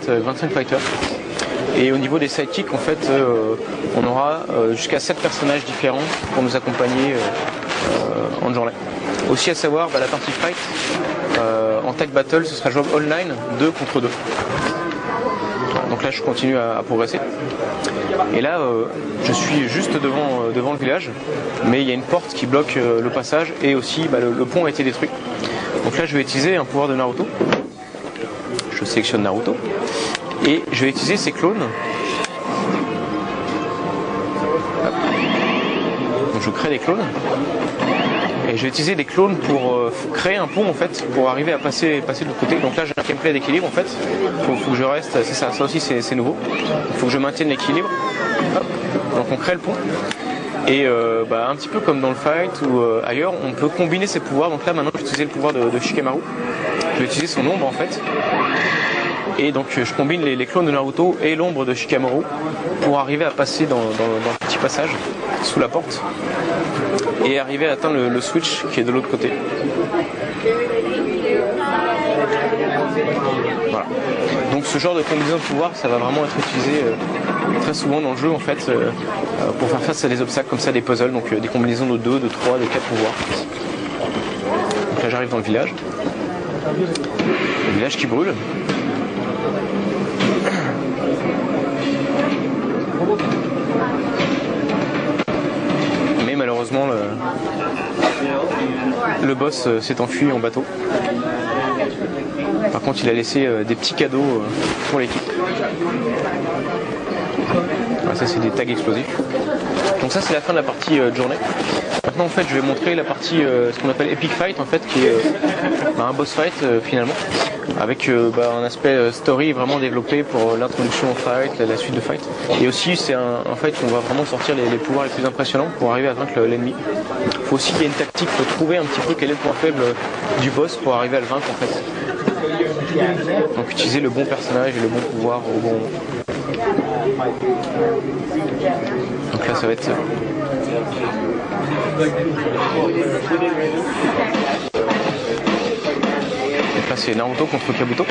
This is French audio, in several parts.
25 fighters. Et au niveau des sidekicks, en fait, on aura jusqu'à 7 personnages différents pour nous accompagner en journée. Aussi à savoir, la partie fight, en tag battle, ce sera jouable online 2 contre 2. Donc là, je continue à progresser. Et là, je suis juste devant le village, mais il y a une porte qui bloque le passage et aussi le pont a été détruit. Donc là, je vais utiliser un pouvoir de Naruto. Je sélectionne Naruto. Et je vais utiliser ces clones. Donc je crée des clones. Et je vais utiliser des clones pour créer un pont en fait, pour arriver à passer de l'autre côté. Donc là j'ai un gameplay d'équilibre en fait. Faut que je reste, c'est ça aussi c'est nouveau. Il faut que je maintienne l'équilibre. Donc on crée le pont. Et un petit peu comme dans le fight ou ailleurs, on peut combiner ses pouvoirs. Donc là maintenant je vais utiliser le pouvoir de Shikamaru. Je vais utiliser son ombre en fait. Et donc je combine les clones de Naruto et l'ombre de Shikamaru pour arriver à passer dans le petit passage sous la porte et arriver à atteindre le switch qui est de l'autre côté. Voilà. Donc ce genre de combinaison de pouvoir, ça va vraiment être utilisé très souvent dans le jeu en fait pour faire face à des obstacles comme ça, des puzzles, donc des combinaisons de 2, de 3, de 4 pouvoirs. Donc là j'arrive dans le village. Le village qui brûle. Mais malheureusement le boss s'est enfui en bateau. Par contre il a laissé des petits cadeaux pour l'équipe. Ah, ça c'est des tags explosifs. Donc ça c'est la fin de la partie de journée. Maintenant en fait je vais montrer la partie ce qu'on appelle Epic Fight en fait, qui est un boss fight finalement, avec un aspect story vraiment développé pour l'introduction au fight, la suite de fight. Et aussi c'est un fight où on va vraiment sortir les pouvoirs les plus impressionnants pour arriver à vaincre l'ennemi. Il faut aussi qu'il y ait une tactique, il faut trouver un petit peu quel est le point faible du boss pour arriver à le vaincre en fait. Donc utiliser le bon personnage et le bon pouvoir au bon moment. Donc là ça va être donc là c'est Naruto contre Kabuto.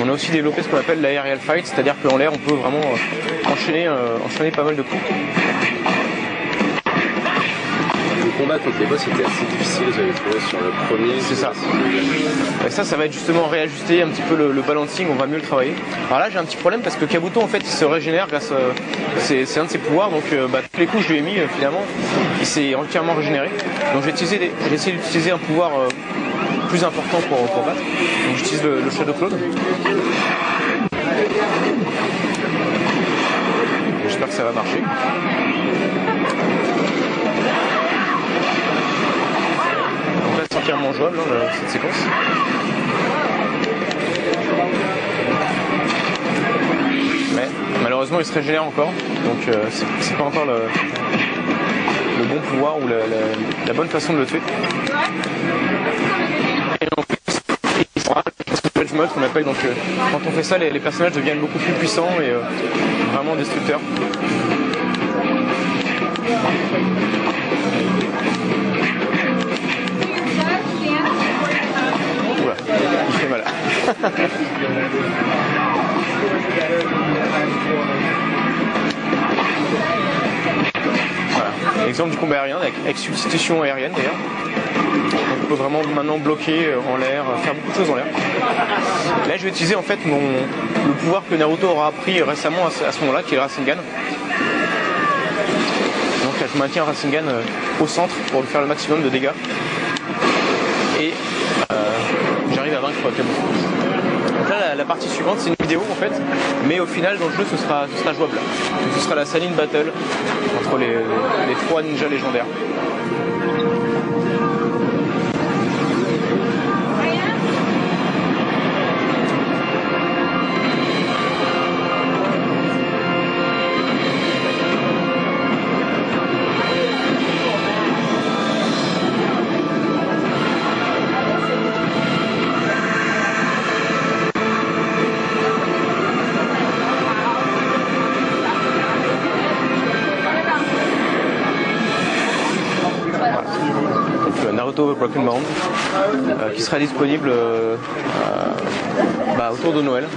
On a aussi développé ce qu'on appelle l'aerial fight, c'est-à-dire qu'en l'air on peut vraiment enchaîner pas mal de coups. Le combat contre les boss était assez difficile, j'avais trouvé sur le premier. C'est ça. Et ça va être justement réajuster un petit peu le balancing, on va mieux le travailler. Alors là j'ai un petit problème parce que Kabuto en fait il se régénère grâce à... C'est un de ses pouvoirs, donc tous les coups que je lui ai mis finalement il s'est entièrement régénéré. Donc j'ai essayé d'utiliser un pouvoir plus important pour battre. Donc j'utilise le Shadow Clone. J'espère que ça va marcher. Donc là c'est entièrement jouable cette séquence. Mais malheureusement il se régénère encore, donc c'est pas encore le bon pouvoir ou la bonne façon de le tuer. Et en plus, il sera le mode qu'on appelle, donc quand on fait ça, les personnages deviennent beaucoup plus puissants et vraiment destructeurs. Oula, il fait mal. Voilà, exemple du combat aérien avec substitution aérienne d'ailleurs. On peut vraiment maintenant bloquer en l'air, faire beaucoup de choses en l'air. Là je vais utiliser en fait le pouvoir que Naruto aura appris récemment à ce moment-là, qui est le Rasengan. Donc là je maintiens Rasengan au centre pour lui faire le maximum de dégâts. Et j'arrive à vaincre Kabuto. Donc là la partie suivante c'est une vidéo en fait, mais au final dans le jeu ce sera jouable. Donc, ce sera la Sannin Battle entre les 3 ninjas légendaires. donc Naruto Broken Bond, qui sera disponible autour de Noël.